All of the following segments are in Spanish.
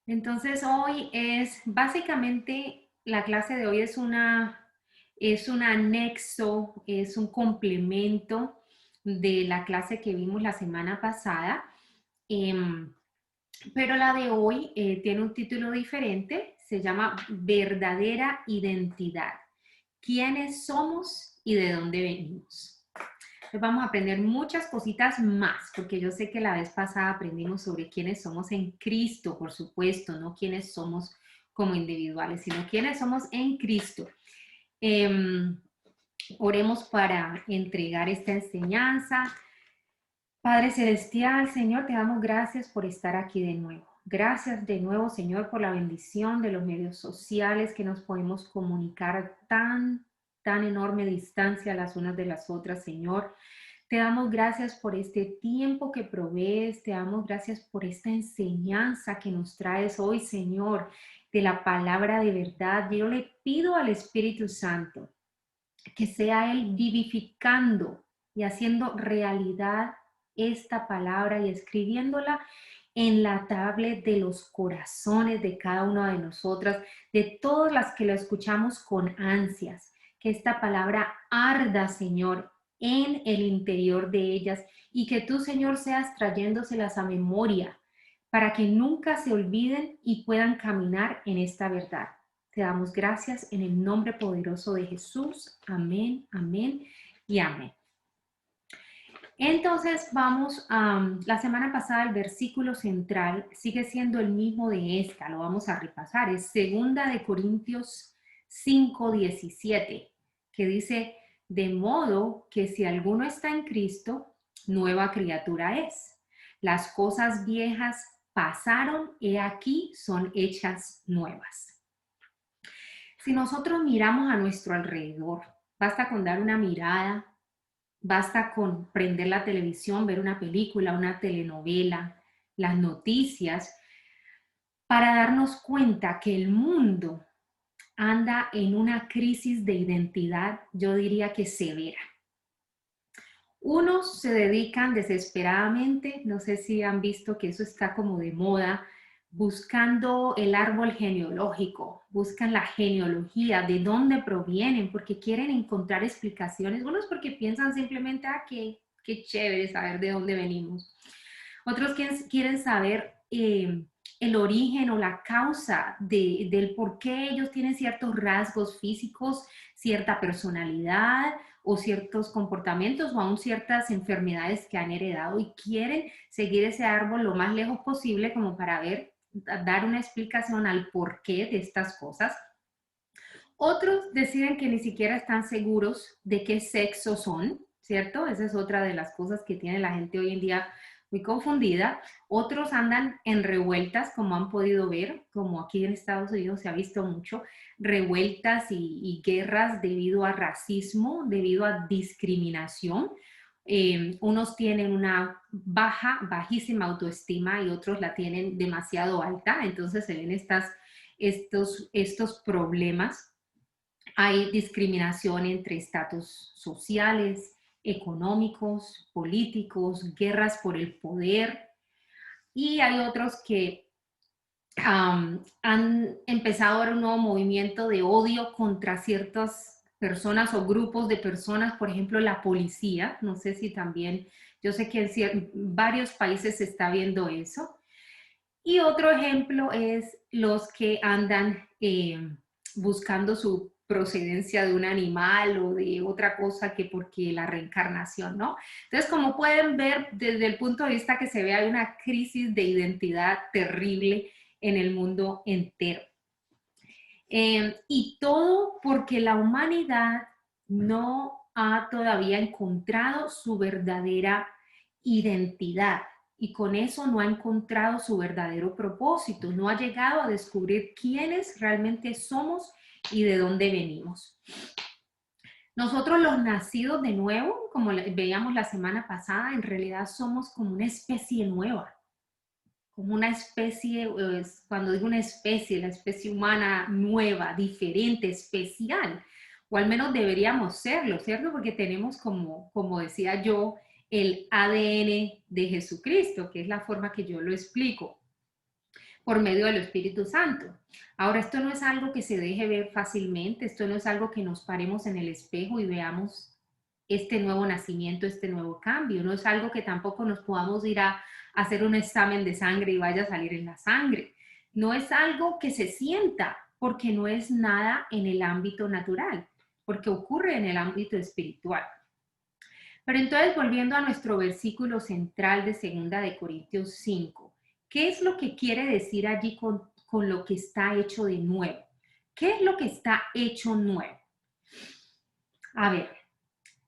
Entonces hoy es básicamente la clase de hoy es un anexo, es un complemento de la clase que vimos la semana pasada, em, pero la de hoy tiene un título diferente, se llama Verdadera Identidad. ¿Quiénes somos y de dónde venimos? Entonces vamos a aprender muchas cositas más, porque yo sé que la vez pasada aprendimos sobre quiénes somos en Cristo, por supuesto, no quiénes somos como individuales, sino quiénes somos en Cristo. Eh, Oremos para entregar esta enseñanza. Padre Celestial, Señor, te damos gracias por estar aquí de nuevo. Gracias de nuevo, Señor, por la bendición de los medios sociales que nos podemos comunicar a tan enorme distancia las unas de las otras, Señor. Te damos gracias por este tiempo que provees, te damos gracias por esta enseñanza que nos traes hoy, Señor, de la palabra de verdad. Yo le pido al Espíritu Santo que sea Él vivificando y haciendo realidad esta palabra y escribiéndola en la tablet de los corazones de cada una de nosotras, de todas las que lo escuchamos con ansias. Que esta palabra arda, Señor, en el interior de ellas y que tú, Señor, seas trayéndoselas a memoria para que nunca se olviden y puedan caminar en esta verdad. Te damos gracias en el nombre poderoso de Jesús. Amén, amén y amén. Entonces vamos a la semana pasada el versículo central sigue siendo el mismo de esta, lo vamos a repasar, es segunda de Corintios 5:17, que dice, de modo que si alguno está en Cristo, nueva criatura es. Las cosas viejas pasaron, he aquí son hechas nuevas. Si nosotros miramos a nuestro alrededor, basta con dar una mirada, basta con prender la televisión, ver una película, una telenovela, las noticias, para darnos cuenta que el mundo anda en una crisis de identidad, yo diría que severa. Unos se dedican desesperadamente, no sé si han visto que eso está como de moda, buscando el árbol genealógico, buscan la genealogía, de dónde provienen, porque quieren encontrar explicaciones. Unos porque piensan simplemente, qué chévere saber de dónde venimos. Otros quieren saber el origen o la causa del por qué ellos tienen ciertos rasgos físicos, cierta personalidad o ciertos comportamientos o aún ciertas enfermedades que han heredado y quieren seguir ese árbol lo más lejos posible como para dar una explicación al porqué de estas cosas. Otros deciden que ni siquiera están seguros de qué sexo son, ¿cierto? Esa es otra de las cosas que tiene la gente hoy en día muy confundida. Otros andan en revueltas, como han podido ver, como aquí en Estados Unidos se ha visto mucho, revueltas y guerras debido a racismo, debido a discriminación. Unos tienen una bajísima autoestima y otros la tienen demasiado alta, entonces se ven estos problemas. Hay discriminación entre estatus sociales, económicos, políticos, guerras por el poder y hay otros que han empezado ahora un nuevo movimiento de odio contra ciertas personas o grupos de personas, por ejemplo, la policía, no sé si también, yo sé que en varios países se está viendo eso. Y otro ejemplo es los que andan buscando su procedencia de un animal o de otra cosa que porque la reencarnación, ¿no? Entonces, como pueden ver, desde el punto de vista que se ve, hay una crisis de identidad terrible en el mundo entero. Y todo porque la humanidad no ha todavía encontrado su verdadera identidad y con eso no ha encontrado su verdadero propósito, no ha llegado a descubrir quiénes realmente somos y de dónde venimos. Nosotros los nacidos de nuevo, como veíamos la semana pasada, en realidad somos como una especie nueva, como una especie, cuando digo una especie, la especie humana nueva, diferente, especial, o al menos deberíamos serlo, ¿cierto? Porque tenemos como decía yo, el ADN de Jesucristo, que es la forma que yo lo explico. por medio del Espíritu Santo. Ahora, esto no es algo que se deje ver fácilmente, esto no es algo que nos paremos en el espejo y veamos este nuevo nacimiento, este nuevo cambio, no es algo que tampoco nos podamos ir a hacer un examen de sangre y vaya a salir en la sangre. No es algo que se sienta, porque no es nada en el ámbito natural, porque ocurre en el ámbito espiritual. Pero entonces, volviendo a nuestro versículo central de 2 de Corintios 5, ¿qué es lo que quiere decir allí con lo que está hecho de nuevo? ¿Qué es lo que está hecho nuevo? A ver,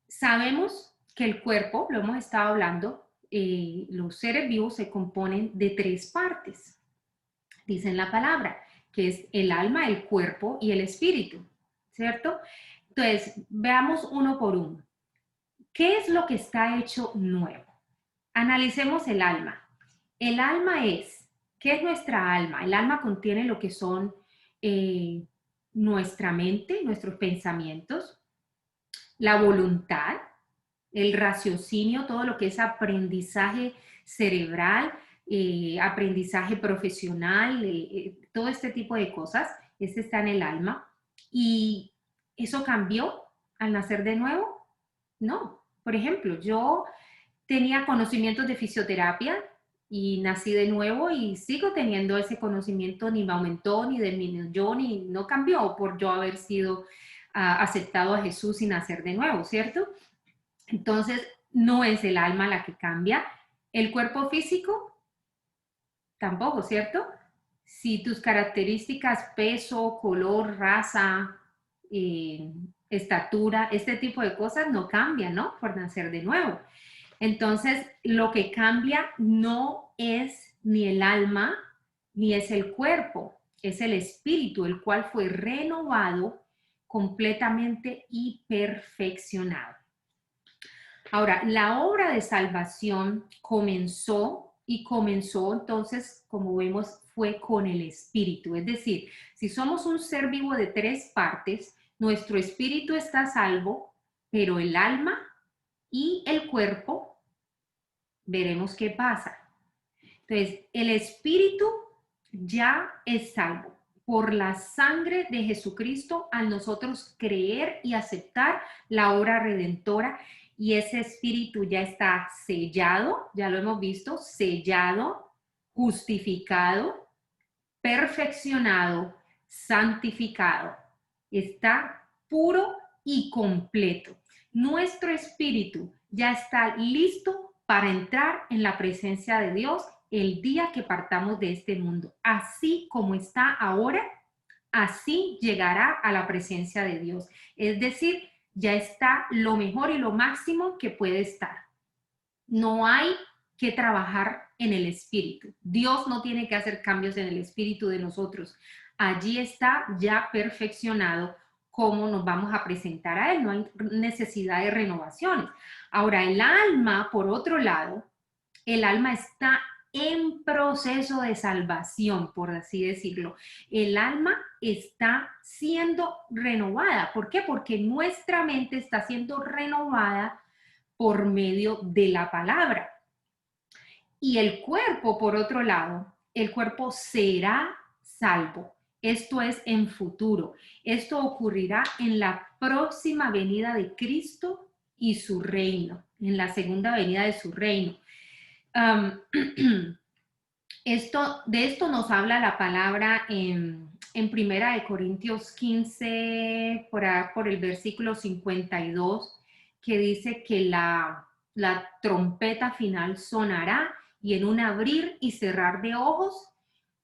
sabemos que el cuerpo, lo hemos estado hablando, los seres vivos se componen de 3 partes, dicen la palabra, que es el alma, el cuerpo y el espíritu, ¿cierto? Entonces, veamos uno por uno. ¿Qué es lo que está hecho nuevo? Analicemos el alma. El alma es, ¿qué es nuestra alma? El alma contiene lo que son nuestra mente, nuestros pensamientos, la voluntad, el raciocinio, todo lo que es aprendizaje cerebral, aprendizaje profesional, todo este tipo de cosas, este está en el alma. ¿Y eso cambió al nacer de nuevo? No. Por ejemplo, yo tenía conocimientos de fisioterapia y nací de nuevo y sigo teniendo ese conocimiento, ni me aumentó, ni disminuyó, ni no cambió por yo haber sido aceptado a Jesús y nacer de nuevo, ¿cierto? Entonces, no es el alma la que cambia. El cuerpo físico, tampoco, ¿cierto? Si tus características, peso, color, raza, estatura, este tipo de cosas no cambian, ¿no? Por nacer de nuevo. Entonces, lo que cambia no es ni el alma, ni es el cuerpo, es el espíritu, el cual fue renovado completamente y perfeccionado. Ahora, la obra de salvación comenzó entonces, como vemos, fue con el espíritu. Es decir, si somos un ser vivo de 3 partes, nuestro espíritu está salvo, pero el alma y el cuerpo, veremos qué pasa. Entonces, el espíritu ya es salvo por la sangre de Jesucristo al nosotros creer y aceptar la obra redentora, y ese espíritu ya está sellado, ya lo hemos visto, sellado, justificado, perfeccionado, santificado. Está puro y completo. Nuestro espíritu ya está listo para entrar en la presencia de Dios el día que partamos de este mundo. Así como está ahora, así llegará a la presencia de Dios. Es decir, ya está lo mejor y lo máximo que puede estar. No hay que trabajar en el espíritu. Dios no tiene que hacer cambios en el espíritu de nosotros. Allí está ya perfeccionado cómo nos vamos a presentar a Él. No hay necesidad de renovaciones. Ahora, el alma, por otro lado, el alma está en proceso de salvación, por así decirlo. El alma está siendo renovada. ¿Por qué? Porque nuestra mente está siendo renovada por medio de la palabra. Y el cuerpo, por otro lado, el cuerpo será salvo. Esto es en futuro. Esto ocurrirá en la próxima venida de Cristo y su reino, en la segunda venida de su reino. De esto nos habla la palabra en 1 de Corintios 15, por el versículo 52, que dice que la trompeta final sonará y en un abrir y cerrar de ojos,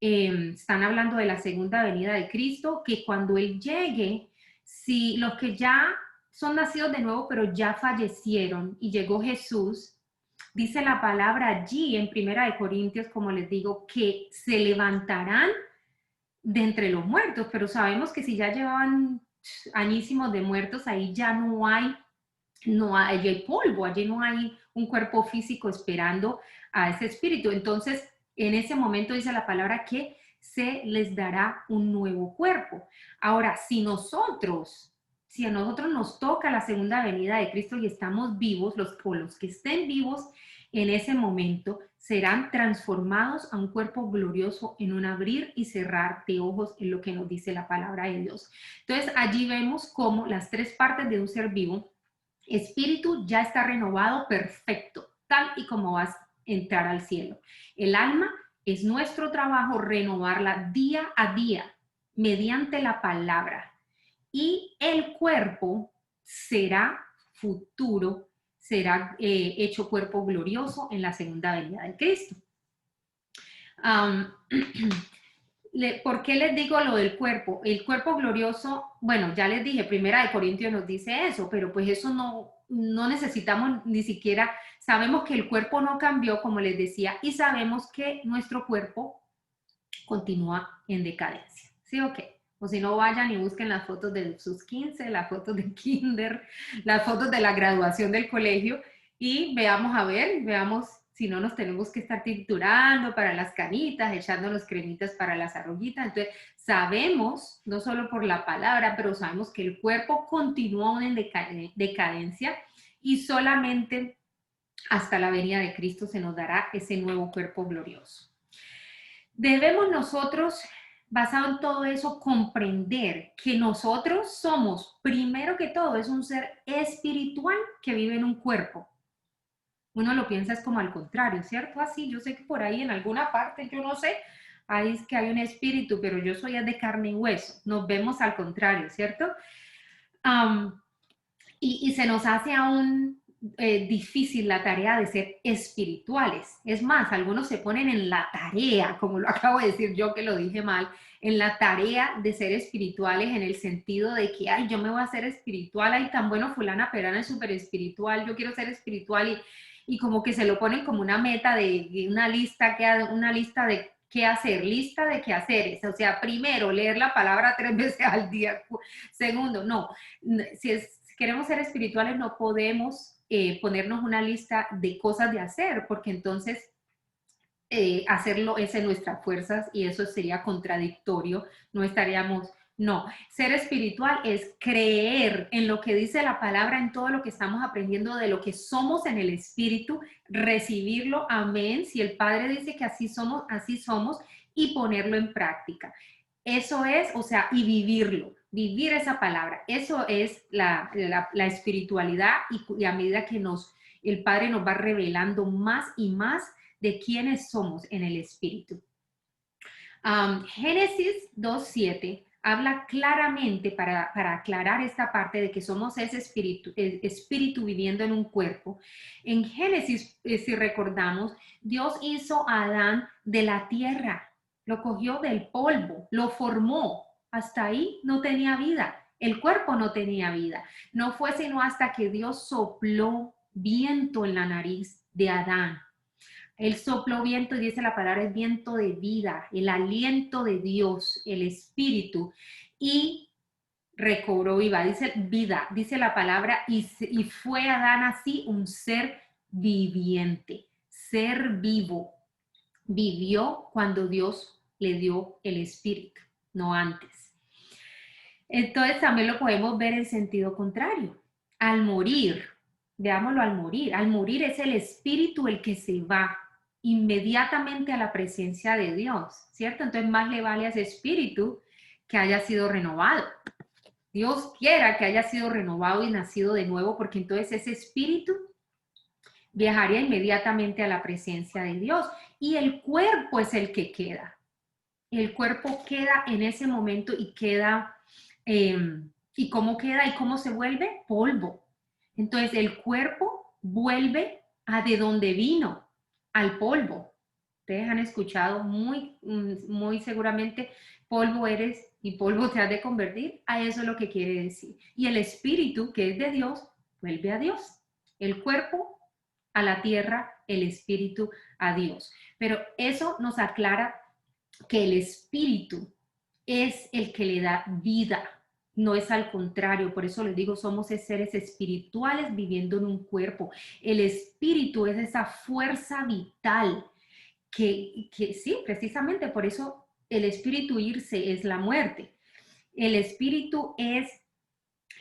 están hablando de la segunda venida de Cristo, que cuando Él llegue, si los que ya son nacidos de nuevo, pero ya fallecieron y llegó Jesús, dice la palabra allí en 1 de Corintios, como les digo, que se levantarán de entre los muertos, pero sabemos que si ya llevaban añísimos de muertos, ahí ya allí hay polvo, allí no hay un cuerpo físico esperando a ese espíritu. Entonces, en ese momento dice la palabra que se les dará un nuevo cuerpo. Ahora, si a nosotros nos toca la segunda venida de Cristo y estamos vivos, los que estén vivos En ese momento serán transformados a un cuerpo glorioso en un abrir y cerrar de ojos, en lo que nos dice la palabra de Dios. Entonces allí vemos cómo las tres partes de un ser vivo, espíritu ya está renovado, perfecto, tal y como vas a entrar al cielo. El alma es nuestro trabajo renovarla día a día mediante la palabra. Y el cuerpo será futuro, será hecho cuerpo glorioso en la segunda venida de Cristo. Um, ¿Por qué les digo lo del cuerpo? El cuerpo glorioso, bueno, ya les dije, Primera de Corintios nos dice eso, pero pues eso no necesitamos ni siquiera, sabemos que el cuerpo no cambió, como les decía, y sabemos que nuestro cuerpo continúa en decadencia. ¿Sí o qué? O si no, vayan y busquen las fotos de sus 15, las fotos de kinder, las fotos de la graduación del colegio y veamos a ver, veamos si no nos tenemos que estar triturando para las canitas, echándonos cremitas para las arruguitas. Entonces, sabemos, no solo por la palabra, pero sabemos que el cuerpo continúa en decadencia y solamente hasta la venida de Cristo se nos dará ese nuevo cuerpo glorioso. Debemos nosotros, basado en todo eso, comprender que nosotros somos, primero que todo, es un ser espiritual que vive en un cuerpo. Uno lo piensa es como al contrario, ¿cierto? Así, yo sé que por ahí en alguna parte, yo no sé, ahí es que hay un espíritu, pero yo soy de carne y hueso. Nos vemos al contrario, ¿cierto? Um, y se nos hace aún difícil la tarea de ser espirituales. Es más, algunos se ponen en la tarea, como lo acabo de decir yo que lo dije mal, en la tarea de ser espirituales en el sentido de que, ay, yo me voy a hacer espiritual, ay, tan bueno fulana perana es súper espiritual, yo quiero ser espiritual y como que se lo ponen como una meta de una lista de qué hacer, lista de qué hacer. O sea, primero, leer la palabra 3 veces al día. Segundo, no, si queremos ser espirituales no podemos ponernos una lista de cosas de hacer, porque entonces hacerlo es en nuestras fuerzas y eso sería contradictorio, no estaríamos, no, ser espiritual es creer en lo que dice la palabra, en todo lo que estamos aprendiendo, de lo que somos en el espíritu, recibirlo, amén, si el Padre dice que así somos y ponerlo en práctica. Eso es, o sea, y vivirlo, vivir esa palabra, eso es la espiritualidad y a medida que el Padre nos va revelando más y más de quiénes somos en el espíritu. Génesis 2:7 habla claramente para aclarar esta parte de que somos ese espíritu viviendo en un cuerpo. En Génesis, si recordamos, Dios hizo a Adán de la tierra, lo cogió del polvo, lo formó. Hasta ahí no tenía vida, el cuerpo no tenía vida. No fue sino hasta que Dios sopló viento en la nariz de Adán. El soplo viento, y dice la palabra, es viento de vida, el aliento de Dios, el espíritu, y recobró vida, dice la palabra, y fue Adán así un ser viviente, ser vivo. Vivió cuando Dios le dio el espíritu, no antes. Entonces también lo podemos ver en sentido contrario. Al morir, veámoslo al morir es el espíritu el que se va inmediatamente a la presencia de Dios, ¿cierto? Entonces más le vale a ese espíritu que haya sido renovado. Dios quiera que haya sido renovado y nacido de nuevo, porque entonces ese espíritu viajaría inmediatamente a la presencia de Dios y el cuerpo es el que queda. El cuerpo queda en ese momento y queda, ¿y cómo queda y cómo se vuelve? Polvo. Entonces el cuerpo vuelve a de donde vino, al polvo. Ustedes han escuchado muy seguramente, polvo eres y polvo te has de convertir. A eso es lo que quiere decir. Y el espíritu, que es de Dios, vuelve a Dios. El cuerpo a la tierra, el espíritu a Dios. Pero eso nos aclara que el espíritu es el que le da vida, no es al contrario. Por eso les digo, somos seres espirituales viviendo en un cuerpo. El espíritu es esa fuerza vital que sí, precisamente por eso el espíritu irse es la muerte. El espíritu es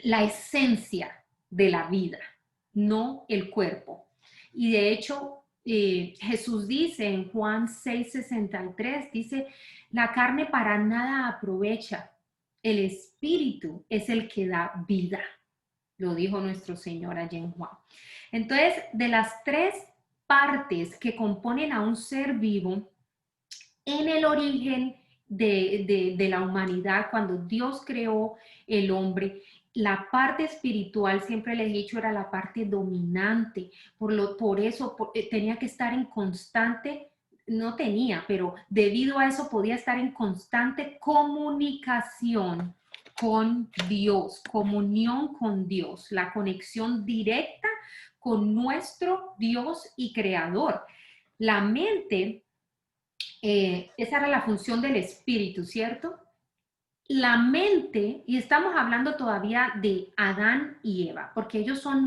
la esencia de la vida, no el cuerpo. Y de hecho, Jesús dice en Juan 6:63, dice, la carne para nada aprovecha, el espíritu es el que da vida, lo dijo nuestro Señor allí en Juan. Entonces, de las tres partes que componen a un ser vivo, en el origen de la humanidad, cuando Dios creó el hombre, la parte espiritual, siempre les he dicho, era la parte dominante. Por eso tenía que estar en constante, no tenía, pero debido a eso podía estar en constante comunicación con Dios, comunión con Dios, la conexión directa con nuestro Dios y Creador. La mente, esa era la función del espíritu, ¿cierto? La mente, y estamos hablando todavía de Adán y Eva, porque ellos son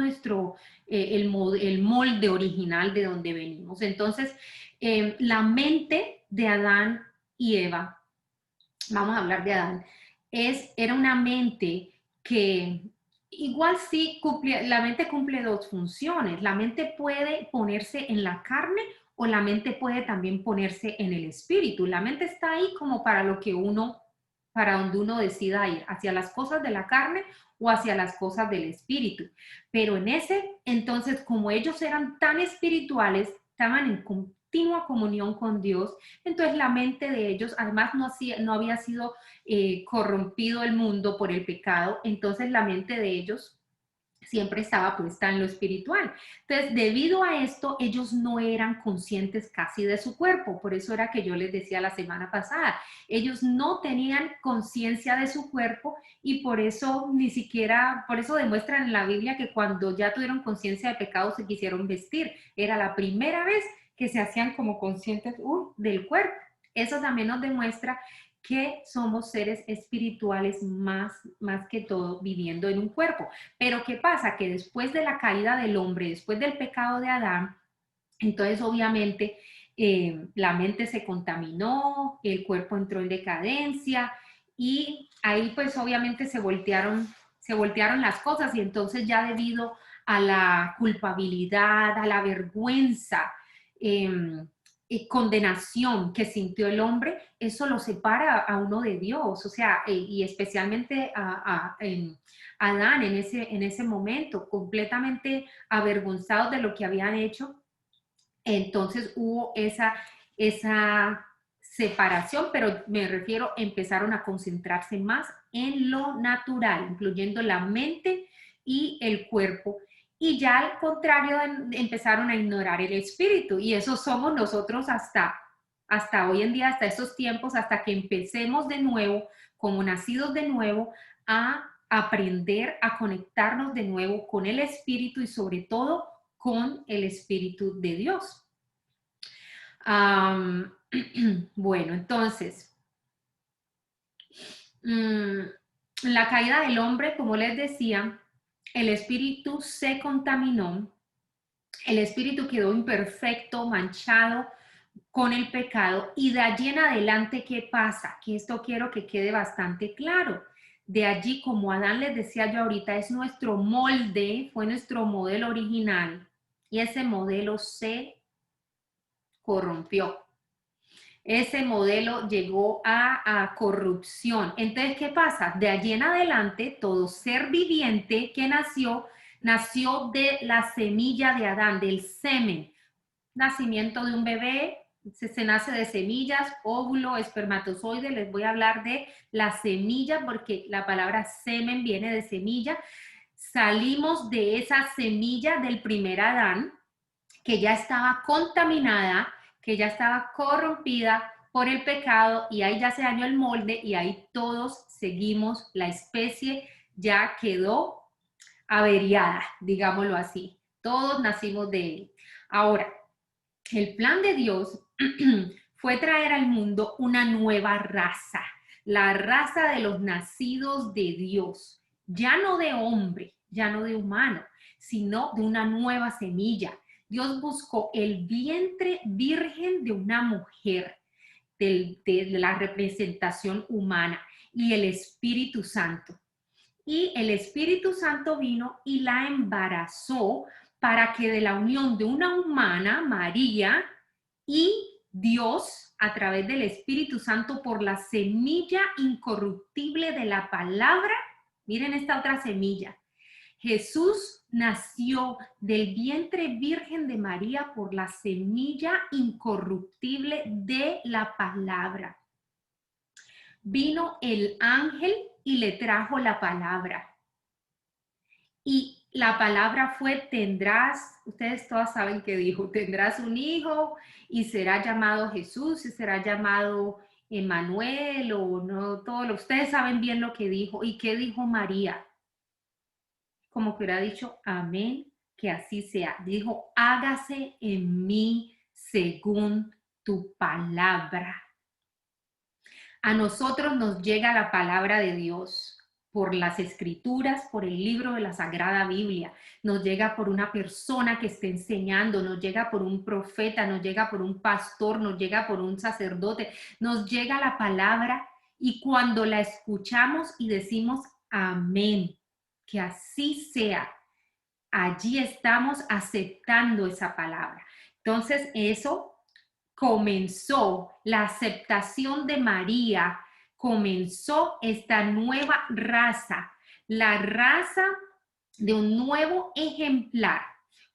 el molde original de donde venimos. Entonces, la mente de Adán y Eva, vamos a hablar de Adán, era una mente que igual sí la mente cumple dos funciones. La mente puede ponerse en la carne o la mente puede también ponerse en el espíritu. La mente está ahí como para donde uno decida ir, hacia las cosas de la carne o hacia las cosas del espíritu. Pero entonces, como ellos eran tan espirituales, estaban en continua comunión con Dios, entonces la mente de ellos, además no había sido corrompido el mundo por el pecado, entonces la mente de ellos siempre estaba puesta en lo espiritual. Entonces, debido a esto, ellos no eran conscientes casi de su cuerpo. Por eso era que yo les decía la semana pasada, ellos no tenían conciencia de su cuerpo y por eso por eso demuestran en la Biblia que cuando ya tuvieron conciencia de pecado se quisieron vestir. Era la primera vez que se hacían como conscientes del cuerpo. Eso también nos demuestra que somos seres espirituales más que todo viviendo en un cuerpo. Pero ¿qué pasa? Que después de la caída del hombre, después del pecado de Adán, entonces obviamente la mente se contaminó, el cuerpo entró en decadencia y ahí pues obviamente se voltearon las cosas y entonces ya debido a la culpabilidad, a la vergüenza, condenación que sintió el hombre, eso lo separa a uno de Dios, o sea, y especialmente a Adán en ese momento, completamente avergonzados de lo que habían hecho, entonces hubo esa separación, pero me refiero, empezaron a concentrarse más en lo natural, incluyendo la mente y el cuerpo. Y ya al contrario, empezaron a ignorar el espíritu. Y eso somos nosotros hasta hoy en día, hasta estos tiempos, hasta que empecemos de nuevo, como nacidos de nuevo, a aprender a conectarnos de nuevo con el espíritu y sobre todo con el espíritu de Dios. Bueno, entonces, la caída del hombre, como les decía, el espíritu se contaminó, el espíritu quedó imperfecto, manchado con el pecado y de allí en adelante, ¿qué pasa? Que esto quiero que quede bastante claro. De allí, como Adán les decía yo ahorita, es nuestro molde, fue nuestro modelo original y ese modelo se corrompió. Ese modelo llegó a corrupción. Entonces, ¿qué pasa? De allí en adelante, todo ser viviente que nació de la semilla de Adán, del semen. Nacimiento de un bebé, se nace de semillas, óvulo, espermatozoide. Les voy a hablar de la semilla porque la palabra semen viene de semilla. Salimos de esa semilla del primer Adán, que ya estaba contaminada, que ya estaba corrompida por el pecado y ahí ya se dañó el molde y ahí todos seguimos, la especie ya quedó averiada, digámoslo así. Todos nacimos de él. Ahora, el plan de Dios fue traer al mundo una nueva raza, la raza de los nacidos de Dios, ya no de hombre, ya no de humano, sino de una nueva semilla. Dios buscó el vientre virgen de una mujer, de la representación humana, y el Espíritu Santo. Y el Espíritu Santo vino y la embarazó para que de la unión de una humana, María, y Dios, a través del Espíritu Santo, por la semilla incorruptible de la palabra, miren esta otra semilla, Jesús nació del vientre virgen de María por la semilla incorruptible de la palabra. Vino el ángel y le trajo la palabra. Y la palabra fue, tendrás, ustedes todas saben que dijo, tendrás un hijo y será llamado Jesús y será llamado Emmanuel o no, ustedes saben bien lo que dijo. ¿Y qué dijo María? Como que hubiera dicho, amén, que así sea. Dijo, hágase en mí según tu palabra. A nosotros nos llega la palabra de Dios por las escrituras, por el libro de la Sagrada Biblia, nos llega por una persona que esté enseñando, nos llega por un profeta, nos llega por un pastor, nos llega por un sacerdote, nos llega la palabra y cuando la escuchamos y decimos amén, que así sea, allí estamos aceptando esa palabra. Entonces eso comenzó la aceptación de María, comenzó esta nueva raza, la raza de un nuevo ejemplar.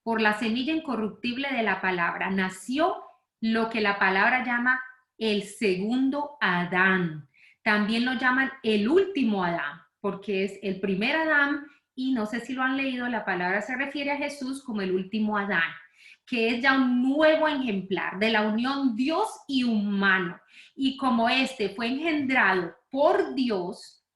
Por la semilla incorruptible de la palabra nació lo que la palabra llama el segundo Adán. También lo llaman el último Adán, porque es el primer Adán y no sé si lo han leído, la palabra se refiere a Jesús como el último Adán, que es ya un nuevo ejemplar de la unión Dios y humano. Y como este fue engendrado por Dios,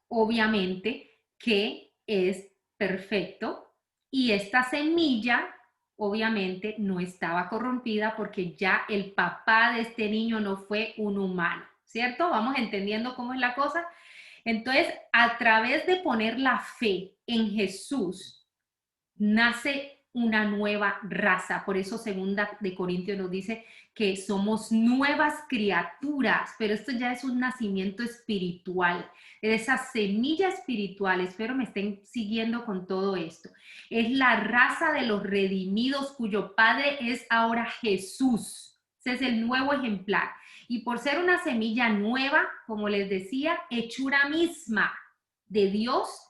obviamente que es perfecto, y esta semilla obviamente no estaba corrompida porque ya el papá de este niño no fue un humano, ¿cierto? Vamos entendiendo cómo es la cosa. Entonces, a través de poner la fe en Jesús, nace una nueva raza. Por eso segunda de Corintios nos dice que somos nuevas criaturas, pero esto ya es un nacimiento espiritual, de esa semilla espiritual. Espero me estén siguiendo con todo esto. Es la raza de los redimidos cuyo padre es ahora Jesús. Ese es el nuevo ejemplar. Y por ser una semilla nueva, como les decía, hechura misma de Dios,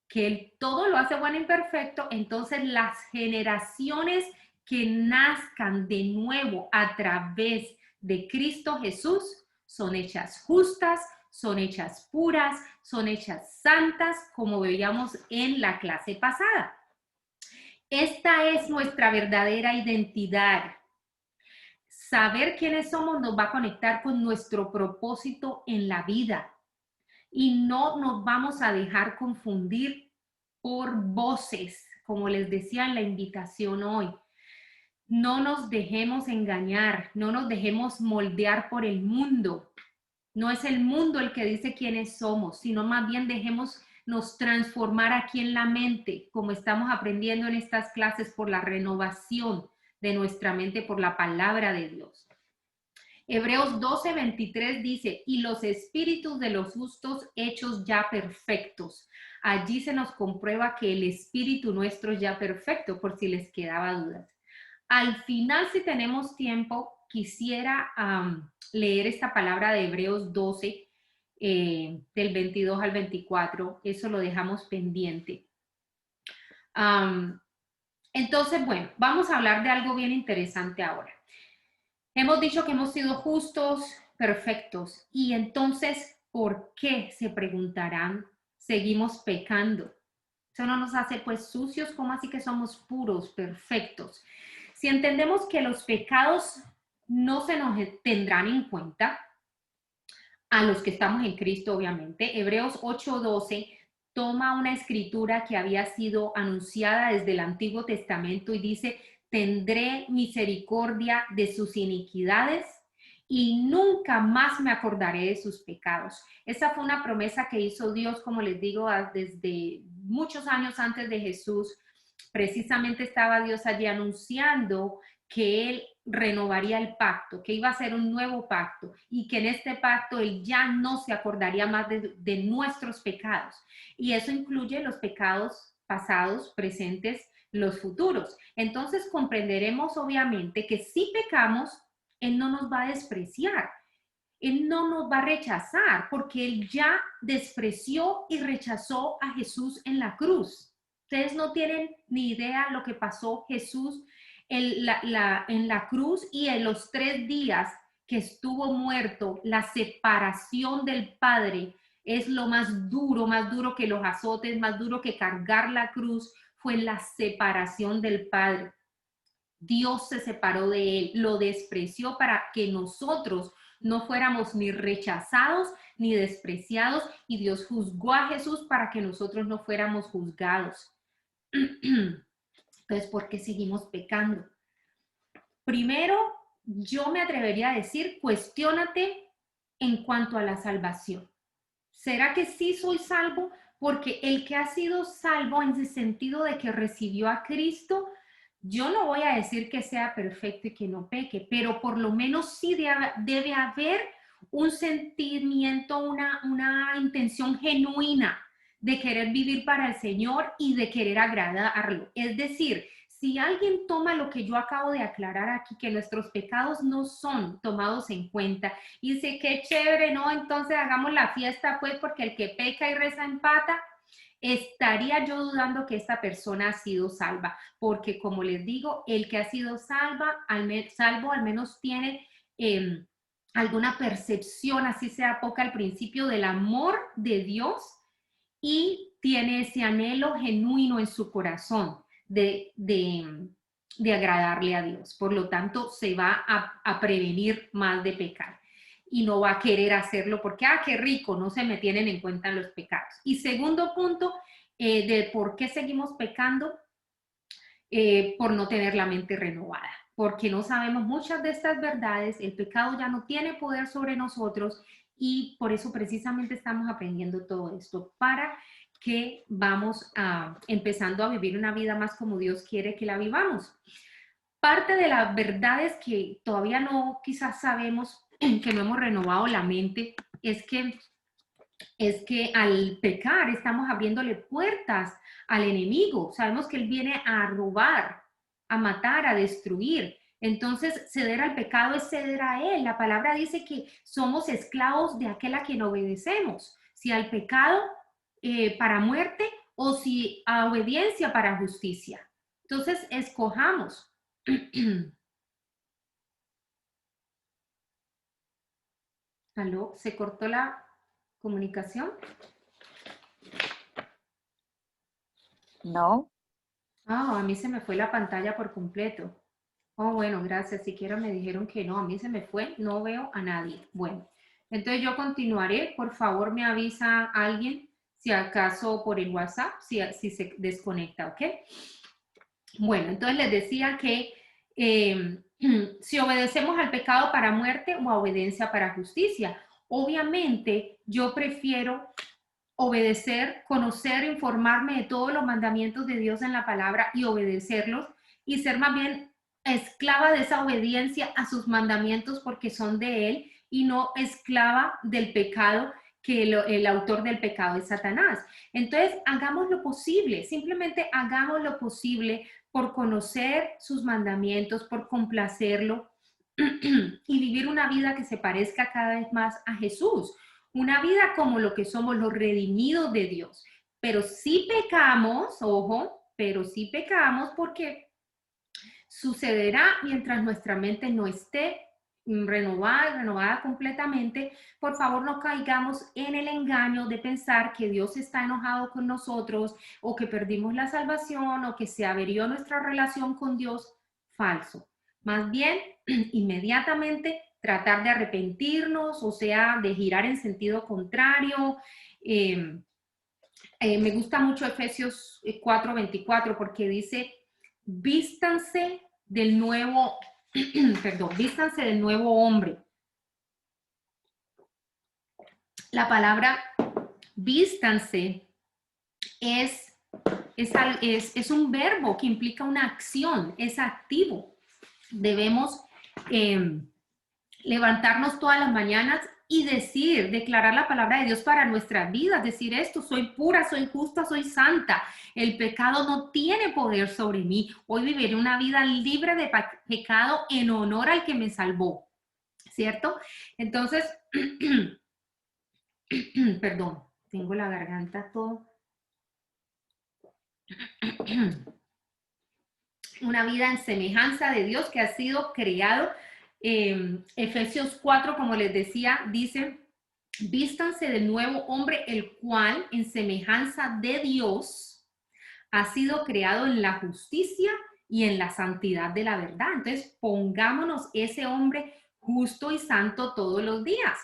que Él todo lo hace bueno y perfecto, entonces las generaciones que nazcan de nuevo a través de Cristo Jesús son hechas justas, son hechas puras, son hechas santas, como veíamos en la clase pasada. Esta es nuestra verdadera identidad. Saber quiénes somos nos va a conectar con nuestro propósito en la vida y no nos vamos a dejar confundir por voces, como les decía en la invitación hoy. No nos dejemos engañar, no nos dejemos moldear por el mundo. No es el mundo el que dice quiénes somos, sino más bien dejémonos transformar aquí en la mente, como estamos aprendiendo en estas clases, por la renovación de nuestra mente, por la palabra de Dios. Hebreos 12:23 dice, y los espíritus de los justos hechos ya perfectos. Allí se nos comprueba que el espíritu nuestro es ya perfecto, por si les quedaba dudas. Al final, si tenemos tiempo, quisiera leer esta palabra de Hebreos 12, del 22 al 24. Eso lo dejamos pendiente. Entonces, bueno, vamos a hablar de algo bien interesante ahora. Hemos dicho que hemos sido justos, perfectos. Y entonces, ¿por qué? Se preguntarán, seguimos pecando. Eso no nos hace pues sucios, ¿cómo así que somos puros, perfectos? Si entendemos que los pecados no se nos tendrán en cuenta, a los que estamos en Cristo, obviamente, Hebreos 8:12 toma una escritura que había sido anunciada desde el Antiguo Testamento y dice, tendré misericordia de sus iniquidades y nunca más me acordaré de sus pecados. Esa fue una promesa que hizo Dios, como les digo, desde muchos años antes de Jesús. Precisamente estaba Dios allí anunciando que Él renovaría el pacto, que iba a ser un nuevo pacto y que en este pacto Él ya no se acordaría más de nuestros pecados. Y eso incluye los pecados pasados, presentes, los futuros. Entonces comprenderemos obviamente que si pecamos, Él no nos va a despreciar. Él no nos va a rechazar porque Él ya despreció y rechazó a Jesús en la cruz. Ustedes no tienen ni idea lo que pasó Jesús en la cruz y en los 3 días que estuvo muerto, la separación del Padre es lo más duro que los azotes, más duro que cargar la cruz, fue la separación del Padre. Dios se separó de él, lo despreció para que nosotros no fuéramos ni rechazados ni despreciados, y Dios juzgó a Jesús para que nosotros no fuéramos juzgados. Entonces, ¿por qué seguimos pecando? Primero, yo me atrevería a decir, cuestiónate en cuanto a la salvación. ¿Será que sí soy salvo? Porque el que ha sido salvo en el sentido de que recibió a Cristo, yo no voy a decir que sea perfecto y que no peque, pero por lo menos sí debe haber un sentimiento, una intención genuina de querer vivir para el Señor y de querer agradarlo. Es decir, si alguien toma lo que yo acabo de aclarar aquí, que nuestros pecados no son tomados en cuenta, y dice, qué chévere, ¿no? Entonces hagamos la fiesta, pues, porque el que peca y reza empata, estaría yo dudando que esta persona ha sido salva, porque como les digo, el que ha sido salvo al menos tiene alguna percepción, así sea poca al principio, del amor de Dios, y tiene ese anhelo genuino en su corazón de agradarle a Dios. Por lo tanto, se va a prevenir más de pecar y no va a querer hacerlo porque, qué rico, no se me tienen en cuenta los pecados. Y segundo punto, de por qué seguimos pecando, por no tener la mente renovada, porque no sabemos muchas de estas verdades, el pecado ya no tiene poder sobre nosotros y por eso precisamente estamos aprendiendo todo esto, para que vamos empezando a vivir una vida más como Dios quiere que la vivamos. Parte de las verdades que todavía no quizás sabemos, que no hemos renovado la mente, es que al pecar estamos abriéndole puertas al enemigo. Sabemos que él viene a robar, a matar, a destruir. Entonces, ceder al pecado es ceder a él. La palabra dice que somos esclavos de aquel a quien obedecemos. Si al pecado para muerte o si a obediencia para justicia. Entonces, escojamos. ¿Aló? ¿Se cortó la comunicación? No. A mí se me fue la pantalla por completo. Oh, bueno, gracias. Siquiera me dijeron que no, a mí se me fue, no veo a nadie. Bueno, entonces yo continuaré. Por favor, me avisa alguien si acaso por el WhatsApp, si se desconecta, ¿ok? Bueno, entonces les decía que si obedecemos al pecado para muerte o a obediencia para justicia. Obviamente, yo prefiero obedecer, conocer, informarme de todos los mandamientos de Dios en la palabra y obedecerlos, y ser más bien esclava de esa obediencia a sus mandamientos porque son de Él, y no esclava del pecado, que el autor del pecado es Satanás. Entonces, hagamos lo posible, simplemente hagamos lo posible por conocer sus mandamientos, por complacerlo y vivir una vida que se parezca cada vez más a Jesús. Una vida como lo que somos los redimidos de Dios. Pero sí pecamos, ojo, pero sí pecamos porque sucederá mientras nuestra mente no esté renovada completamente. Por favor, no caigamos en el engaño de pensar que Dios está enojado con nosotros, o que perdimos la salvación, o que se averió nuestra relación con Dios. Falso. Más bien, inmediatamente tratar de arrepentirnos, o sea, de girar en sentido contrario. Me gusta mucho Efesios 4:24 porque dice, vístanse del nuevo, perdón, vístanse del nuevo hombre. La palabra vístanse es un verbo que implica una acción, es activo. Debemos levantarnos todas las mañanas y decir, declarar la palabra de Dios para nuestras vidas, decir esto: soy pura, soy justa, soy santa, el pecado no tiene poder sobre mí, hoy viviré una vida libre de pecado en honor al que me salvó, ¿cierto? Entonces, perdón, tengo la garganta todo. Una vida en semejanza de Dios que ha sido creado. Efesios 4, como les decía, dice: vístanse del nuevo hombre, el cual en semejanza de Dios ha sido creado en la justicia y en la santidad de la verdad. Entonces, pongámonos ese hombre justo y santo todos los días.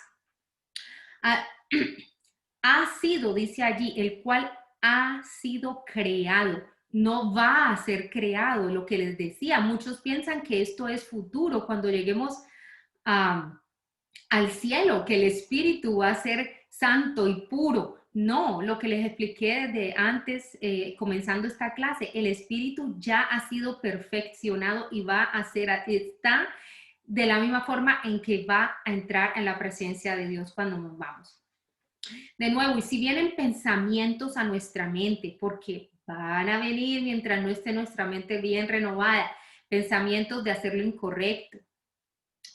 Ha sido, dice allí, el cual ha sido creado. No va a ser creado. Lo que les decía, muchos piensan que esto es futuro, cuando lleguemos al cielo, que el espíritu va a ser santo y puro. No, lo que les expliqué desde antes, comenzando esta clase, el espíritu ya ha sido perfeccionado y va a ser, está de la misma forma en que va a entrar en la presencia de Dios cuando nos vamos. De nuevo, y si vienen pensamientos a nuestra mente, porque van a venir mientras no esté nuestra mente bien renovada, pensamientos de hacer lo incorrecto,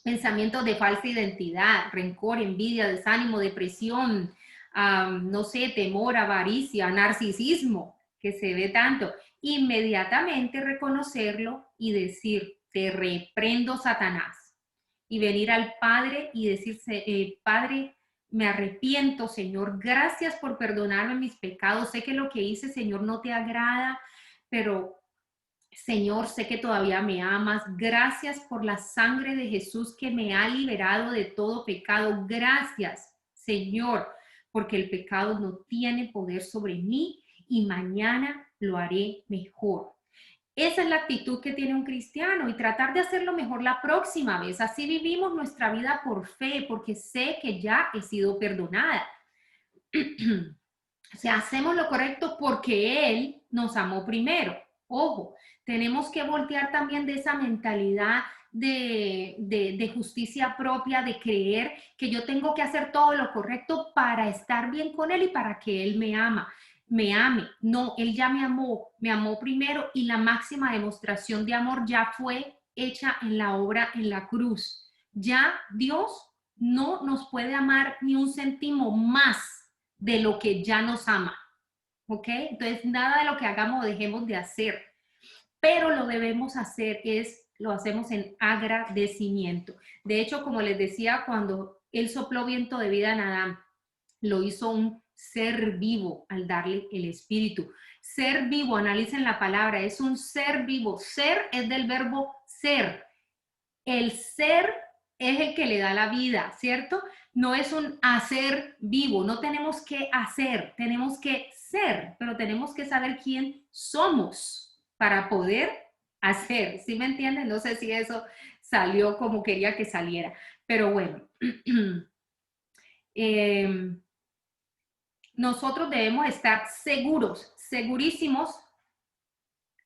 pensamientos de falsa identidad, rencor, envidia, desánimo, depresión, no sé, temor, avaricia, narcisismo, que se ve tanto, inmediatamente reconocerlo y decir: te reprendo, Satanás, y venir al Padre y decirse: Padre, me arrepiento, Señor, gracias por perdonarme mis pecados, sé que lo que hice, Señor, no te agrada, pero Señor, sé que todavía me amas. Gracias por la sangre de Jesús que me ha liberado de todo pecado. Gracias, Señor, porque el pecado no tiene poder sobre mí y mañana lo haré mejor. Esa es la actitud que tiene un cristiano, y tratar de hacerlo mejor la próxima vez. Así vivimos nuestra vida por fe, porque sé que ya he sido perdonada. O sea, hacemos lo correcto porque Él nos amó primero. Ojo, tenemos que voltear también de esa mentalidad de justicia propia, de creer que yo tengo que hacer todo lo correcto para estar bien con Él y para que Él me ame. No, Él ya me amó primero, y la máxima demostración de amor ya fue hecha en la obra en la cruz. Ya Dios no nos puede amar ni un céntimo más de lo que ya nos ama, ¿ok? Entonces, nada de lo que hagamos o dejemos de hacer, pero lo debemos hacer lo hacemos en agradecimiento. De hecho, como les decía, cuando Él sopló viento de vida en Adán, lo hizo un ser vivo al darle el espíritu. Ser vivo, analicen la palabra, es un ser vivo. Ser es del verbo ser. El ser es el que le da la vida, ¿cierto? No es un hacer vivo, no tenemos que hacer, tenemos que ser, pero tenemos que saber quién somos para poder hacer, ¿sí me entienden? No sé si eso salió como quería que saliera, pero bueno. Nosotros debemos estar seguros, segurísimos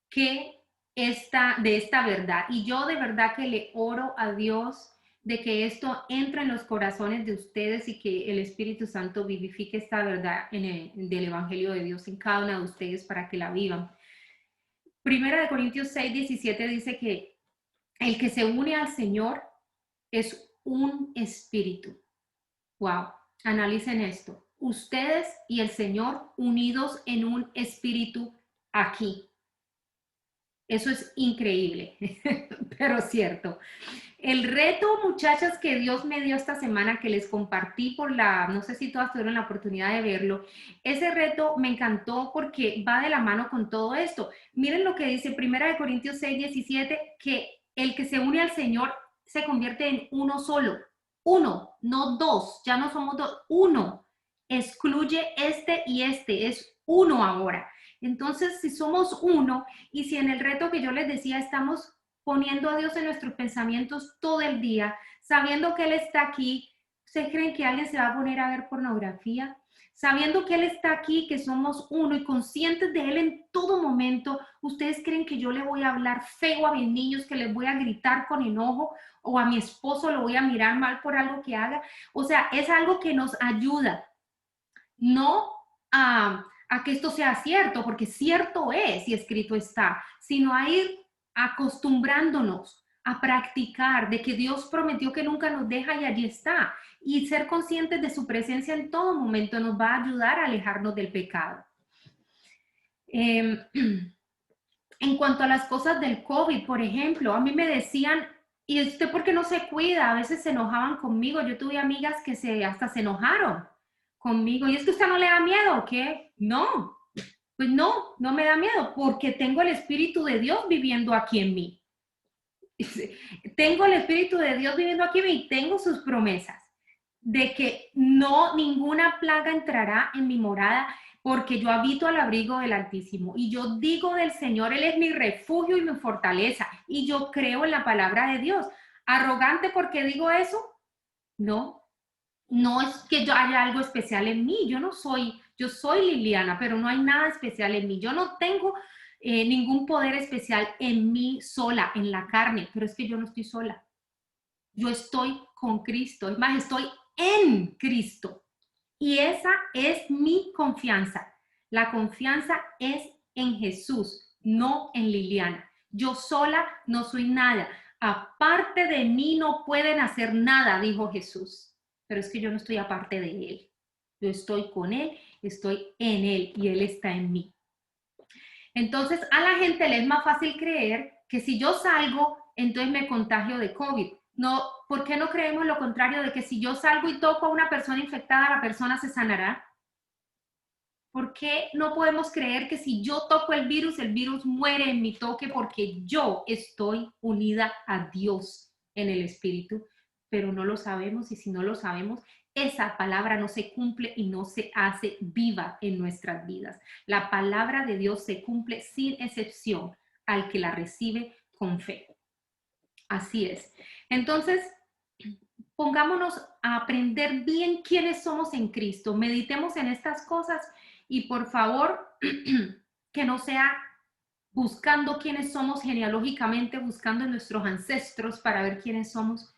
que de esta verdad. Y yo de verdad que le oro a Dios de que esto entre en los corazones de ustedes y que el Espíritu Santo vivifique esta verdad del Evangelio de Dios en cada una de ustedes para que la vivan. Primera de Corintios 6:17 dice que el que se une al Señor es un espíritu. Wow, analicen esto. Ustedes y el Señor unidos en un espíritu aquí. Eso es increíble, pero cierto. El reto, muchachas, que Dios me dio esta semana, que les compartí no sé si todas tuvieron la oportunidad de verlo, ese reto me encantó porque va de la mano con todo esto. Miren lo que dice 1 Corintios 6:17, que el que se une al Señor se convierte en uno solo. Uno, no dos, ya no somos dos, uno. Excluye este y este, es uno ahora. Entonces, si somos uno, y si en el reto que yo les decía estamos poniendo a Dios en nuestros pensamientos todo el día, sabiendo que Él está aquí, ¿Ustedes creen que alguien se va a poner a ver pornografía? Sabiendo que Él está aquí, que somos uno y conscientes de Él en todo momento, ¿ustedes creen que yo le voy a hablar feo a mis niños, que les voy a gritar con enojo o a mi esposo lo voy a mirar mal por algo que haga? O sea, es algo que nos ayuda, no a que esto sea cierto, porque cierto es y escrito está, sino a ir acostumbrándonos a practicar de que Dios prometió que nunca nos deja y allí está. Y ser conscientes de su presencia en todo momento nos va a ayudar a alejarnos del pecado. Eh, en cuanto a las cosas del COVID, por ejemplo, a mí me decían, ¿y usted por qué no se cuida? A veces se enojaban conmigo. Yo tuve amigas que hasta se enojaron conmigo. ¿Y es que usted no le da miedo o qué? No, pues no, no me da miedo porque tengo el Espíritu de Dios viviendo aquí en mí. Tengo el Espíritu de Dios viviendo aquí en mí y tengo sus promesas de que no, ninguna plaga entrará en mi morada porque yo habito al abrigo del Altísimo y yo digo del Señor, Él es mi refugio y mi fortaleza y yo creo en la palabra de Dios. ¿Arrogante porque digo eso? No, no es que yo haya algo especial en mí, yo soy Liliana, pero no hay nada especial en mí, yo no tengo ningún poder especial en mí sola, en la carne, pero es que yo no estoy sola, yo estoy con Cristo, es más, estoy en Cristo y esa es mi confianza, la confianza es en Jesús, no en Liliana, yo sola no soy nada, aparte de mí no pueden hacer nada, dijo Jesús. Pero es que yo no estoy aparte de Él. Yo estoy con Él, estoy en Él y Él está en mí. Entonces, a la gente le es más fácil creer que si yo salgo, entonces me contagio de COVID. No, ¿por qué no creemos lo contrario de que si yo salgo y toco a una persona infectada, la persona se sanará? ¿Por qué no podemos creer que si yo toco el virus muere en mi toque porque yo estoy unida a Dios en el Espíritu? Pero no lo sabemos y si no lo sabemos, esa palabra no se cumple y no se hace viva en nuestras vidas. La palabra de Dios se cumple sin excepción al que la recibe con fe. Así es. Entonces, pongámonos a aprender bien quiénes somos en Cristo. Meditemos en estas cosas y por favor, que no sea buscando quiénes somos genealógicamente, buscando en nuestros ancestros para ver quiénes somos,